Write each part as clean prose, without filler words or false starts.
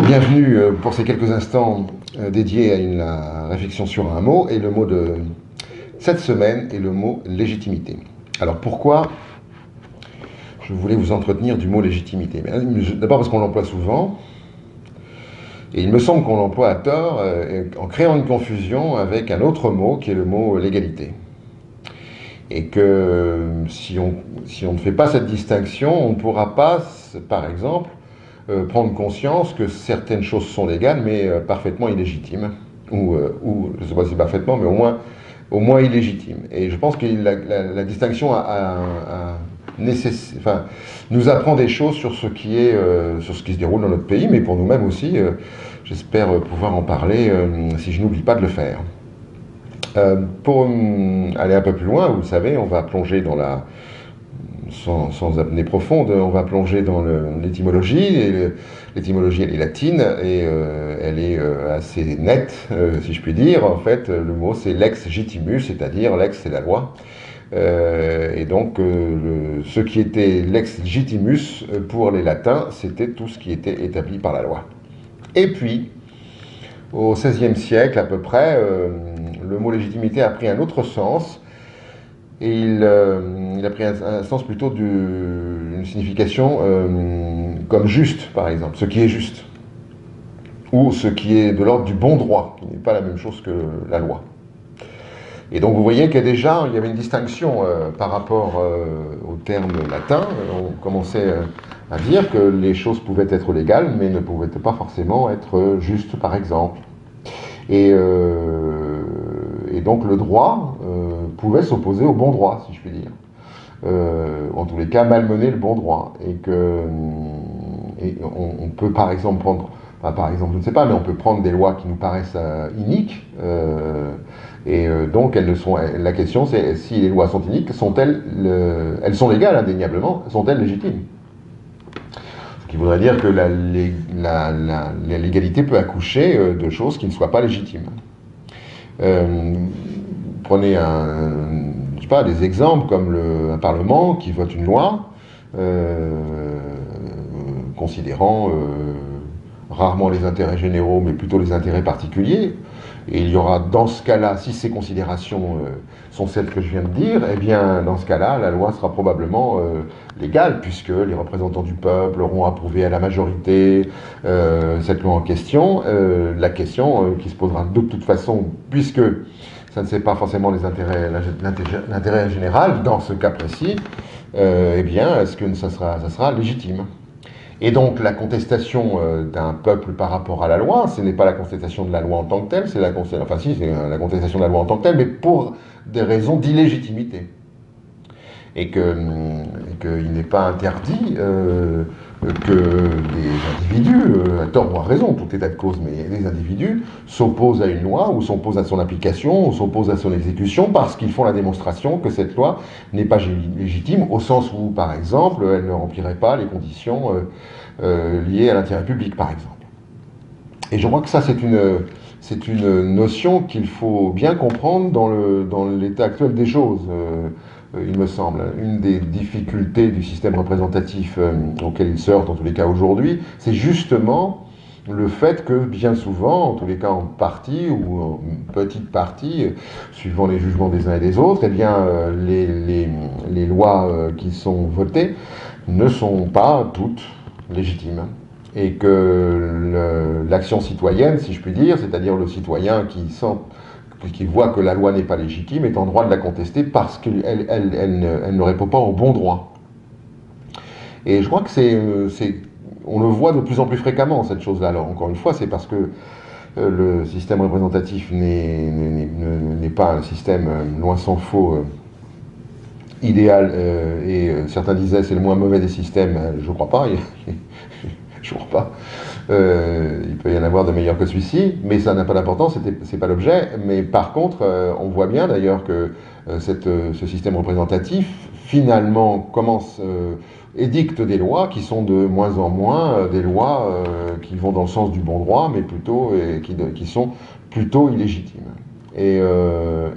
Bienvenue pour ces quelques instants dédiés à la réflexion sur un mot. Et le mot de cette semaine est le mot légitimité. Alors pourquoi je voulais vous entretenir du mot légitimité? D'abord parce qu'on l'emploie souvent. Et il me semble qu'on l'emploie à tort en créant une confusion avec un autre mot qui est le mot légalité. Et que si on ne fait pas cette distinction, on ne pourra pas, par exemple, prendre conscience que certaines choses sont légales mais parfaitement illégitimes. Ou je ne sais pas si parfaitement, mais au moins illégitimes. Et je pense que la distinction nous apprend des choses sur ce qui se déroule dans notre pays, mais pour nous-mêmes aussi. J'espère pouvoir en parler si je n'oublie pas de le faire. Pour aller un peu plus loin, vous le savez, on va plonger dans sans apnée profonde, on va plonger dans l'étymologie. L'étymologie, elle est latine et elle est assez nette, si je puis dire. En fait, le mot, c'est lex gitimus, c'est-à-dire lex, c'est la loi. Et donc, ce qui était lex gitimus pour les latins, c'était tout ce qui était établi par la loi. Et puis, au XVIe siècle à peu près, le mot légitimité a pris un autre sens, et il a pris un sens plutôt d'une signification comme juste, par exemple, ce qui est juste, ou ce qui est de l'ordre du bon droit, qui n'est pas la même chose que la loi. Et donc vous voyez qu'il y avait une distinction par rapport au terme latin. On commençait à dire que les choses pouvaient être légales, mais ne pouvaient pas forcément être justes, par exemple. Et donc le droit pouvait s'opposer au bon droit, si je puis dire. En tous les cas, malmener le bon droit. Et on peut par exemple prendre, je ne sais pas, mais on peut prendre des lois qui nous paraissent iniques. Donc la question c'est, si les lois sont iniques, elles sont légales indéniablement, sont-elles légitimes? Ce qui voudrait dire que la légalité peut accoucher de choses qui ne soient pas légitimes. Prenez des exemples comme un Parlement qui vote une loi, considérant rarement les intérêts généraux, mais plutôt les intérêts particuliers. Et il y aura dans ce cas-là, si ces considérations sont celles que je viens de dire, eh bien dans ce cas-là, la loi sera probablement légale, puisque les représentants du peuple auront approuvé à la majorité cette loi en question. La question qui se posera de toute façon, puisque ça ne c'est pas forcément l'intérêt général, dans ce cas précis, eh bien, est-ce que ça sera légitime? Et donc la contestation d'un peuple par rapport à la loi, ce n'est pas la contestation de la loi en tant que telle, c'est la contestation de la loi en tant que telle, mais pour des raisons d'illégitimité. Et qu'il n'est pas interdit que des individus, à tort ou à raison, tout état de cause, mais des individus s'opposent à une loi, ou s'opposent à son application, ou s'opposent à son exécution, parce qu'ils font la démonstration que cette loi n'est pas légitime, au sens où, par exemple, elle ne remplirait pas les conditions liées à l'intérêt public, par exemple. Et je crois que ça, c'est une notion qu'il faut bien comprendre dans l'état actuel des choses. Il me semble. Une des difficultés du système représentatif auquel il sort, en tous les cas aujourd'hui, c'est justement le fait que bien souvent, en tous les cas en partie ou en petite partie, suivant les jugements des uns et des autres, eh bien, les lois qui sont votées ne sont pas toutes légitimes. Et que l'action citoyenne, si je puis dire, c'est-à-dire le citoyen qui voit que la loi n'est pas légitime, est en droit de la contester parce qu'elle ne répond pas au bon droit. Et je crois que on le voit de plus en plus fréquemment, cette chose-là. Alors, encore une fois, c'est parce que le système représentatif n'est pas un système, loin s'en faut, idéal, et certains disaient c'est le moins mauvais des systèmes. Je ne crois pas, je ne crois pas. Il peut y en avoir de meilleurs que celui-ci, mais ça n'a pas d'importance, c'est pas l'objet. Mais par contre, on voit bien d'ailleurs que ce système représentatif, finalement, édicte des lois qui sont de moins en moins des lois qui vont dans le sens du bon droit, mais qui sont plutôt illégitimes. Et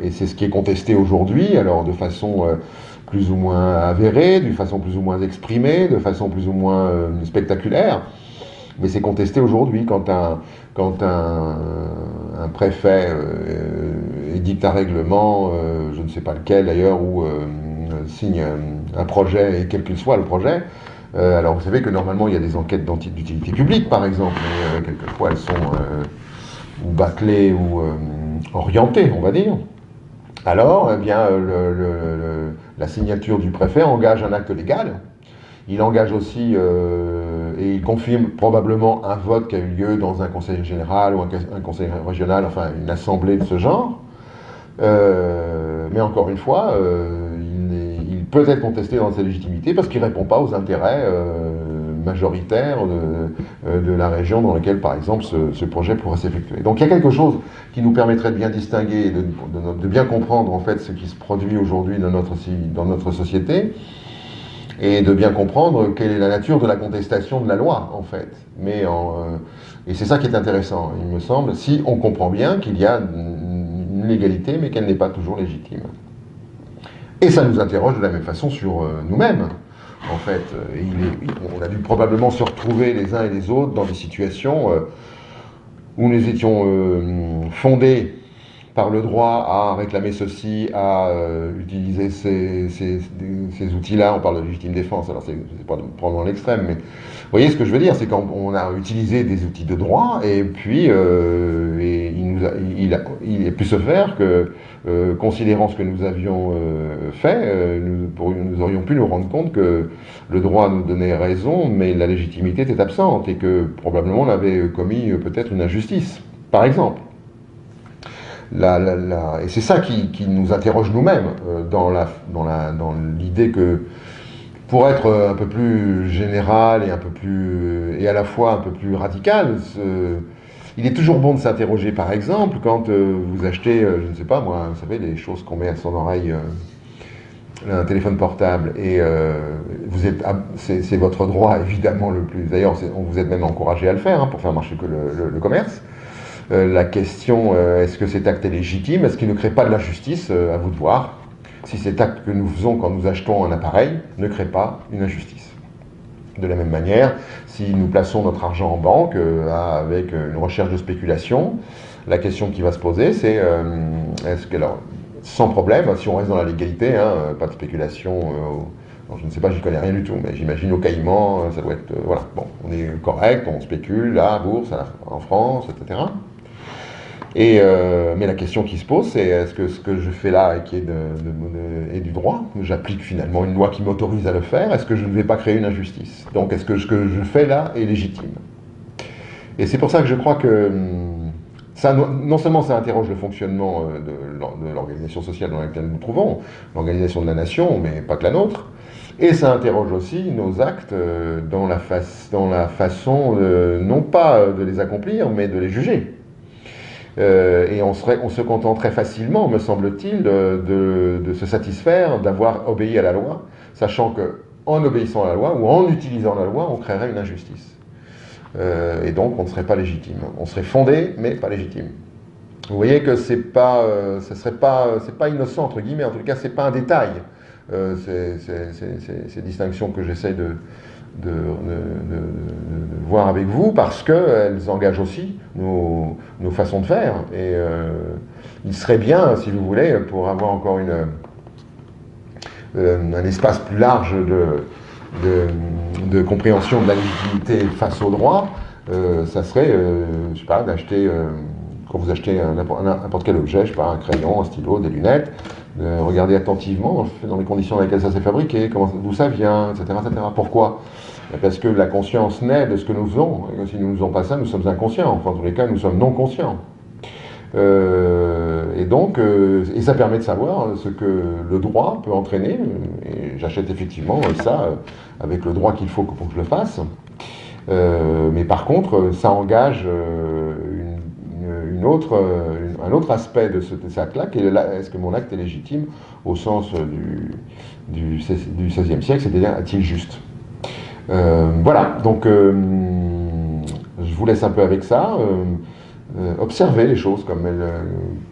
c'est ce qui est contesté aujourd'hui, alors de façon plus ou moins avérée, de façon plus ou moins exprimée, de façon plus ou moins spectaculaire. Mais c'est contesté aujourd'hui quand un préfet édicte un règlement, je ne sais pas lequel d'ailleurs, ou signe un projet, et quel qu'il soit le projet. Alors vous savez que normalement il y a des enquêtes d'utilité publique par exemple, mais quelquefois elles sont ou bâclées ou orientées, on va dire. Alors, eh bien, la signature du préfet engage un acte légal. Il engage aussi, et il confirme probablement un vote qui a eu lieu dans un conseil général ou un conseil régional, enfin une assemblée de ce genre. Mais encore une fois, il peut être contesté dans sa légitimité parce qu'il ne répond pas aux intérêts majoritaires de la région dans laquelle, par exemple, ce projet pourrait s'effectuer. Donc il y a quelque chose qui nous permettrait de bien distinguer, et de bien comprendre en fait ce qui se produit aujourd'hui dans notre société, et de bien comprendre quelle est la nature de la contestation de la loi, en fait. Et c'est ça qui est intéressant, il me semble, si on comprend bien qu'il y a une légalité, mais qu'elle n'est pas toujours légitime. Et ça nous interroge de la même façon sur nous-mêmes. En fait, on a dû probablement se retrouver les uns et les autres dans des situations où nous étions fondés par le droit à réclamer ceci, à utiliser ces outils-là. On parle de légitime défense, alors c'est pas de prendre dans l'extrême, mais vous voyez ce que je veux dire, c'est qu'on a utilisé des outils de droit, et puis il a pu se faire que, considérant ce que nous avions fait, nous aurions pu nous rendre compte que le droit nous donnait raison, mais la légitimité était absente, et que probablement on avait commis peut-être une injustice, par exemple. Et c'est ça qui nous interroge nous-mêmes dans l'idée que, pour être un peu plus général et à la fois un peu plus radical, il est toujours bon de s'interroger, par exemple, quand vous achetez, je ne sais pas moi, vous savez, les choses qu'on met à son oreille, un téléphone portable, et c'est votre droit évidemment le plus. D'ailleurs, vous êtes même encouragé à le faire pour faire marcher que le commerce. La question, est-ce que cet acte est légitime? Est-ce qu'il ne crée pas de l'injustice? À vous de voir. Si cet acte que nous faisons quand nous achetons un appareil ne crée pas une injustice. De la même manière, si nous plaçons notre argent en banque avec une recherche de spéculation, la question qui va se poser, c'est est-ce que, alors, sans problème, si on reste dans la légalité, pas de spéculation, je ne sais pas, j'y connais rien du tout, mais j'imagine au Caïman, ça doit être, voilà, bon, on est correct, on spécule, là, à bourse, en France, etc. Mais la question qui se pose, c'est est-ce que ce que je fais là est du droit? J'applique finalement une loi qui m'autorise à le faire. Est-ce que je ne vais pas créer une injustice? Donc est-ce que ce que je fais là est légitime? Et c'est pour ça que je crois que ça, non seulement ça interroge le fonctionnement de l'organisation sociale dans laquelle nous nous trouvons, l'organisation de la nation, mais pas que la nôtre, et ça interroge aussi nos actes dans la façon, non pas de les accomplir, mais de les juger. Et on se contenterait facilement, me semble-t-il, de se satisfaire d'avoir obéi à la loi, sachant qu'en obéissant à la loi ou en utilisant la loi, on créerait une injustice. Et donc on ne serait pas légitime. On serait fondé, mais pas légitime. Vous voyez que c'est pas innocent, entre guillemets, en tout cas, c'est pas un détail. Ces distinctions que j'essaie de voir avec vous, parce qu'elles engagent aussi nos façons de faire. Et il serait bien, si vous voulez, pour avoir encore un espace plus large de compréhension de la légitimité face au droit, ça serait, je sais pas, d'acheter, quand vous achetez n'importe quel objet, je sais pas, un crayon, un stylo, des lunettes, regardez attentivement dans les conditions dans lesquelles ça s'est fabriqué, d'où ça vient, etc., etc. Pourquoi? Parce que la conscience naît de ce que nous faisons. Et si nous ne faisons pas ça, nous sommes inconscients. Enfin, en tous les cas, nous sommes non conscients. Et donc, et ça permet de savoir ce que le droit peut entraîner. Et j'achète effectivement ça avec le droit qu'il faut pour que je le fasse. Mais par contre, ça engage un autre aspect de cet acte-là, qui est est-ce que mon acte est légitime au sens du XVIe siècle, c'est-à-dire est-il juste? Voilà, donc je vous laisse un peu avec ça. Observez les choses comme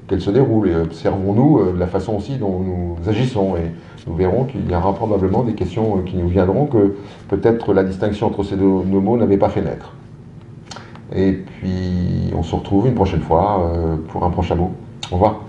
qu'elles se déroulent, et observons-nous de la façon aussi dont nous agissons, et nous verrons qu'il y aura probablement des questions qui nous viendront que peut-être la distinction entre ces deux mots n'avait pas fait naître. Et puis, on se retrouve une prochaine fois pour un prochain mot. Au revoir.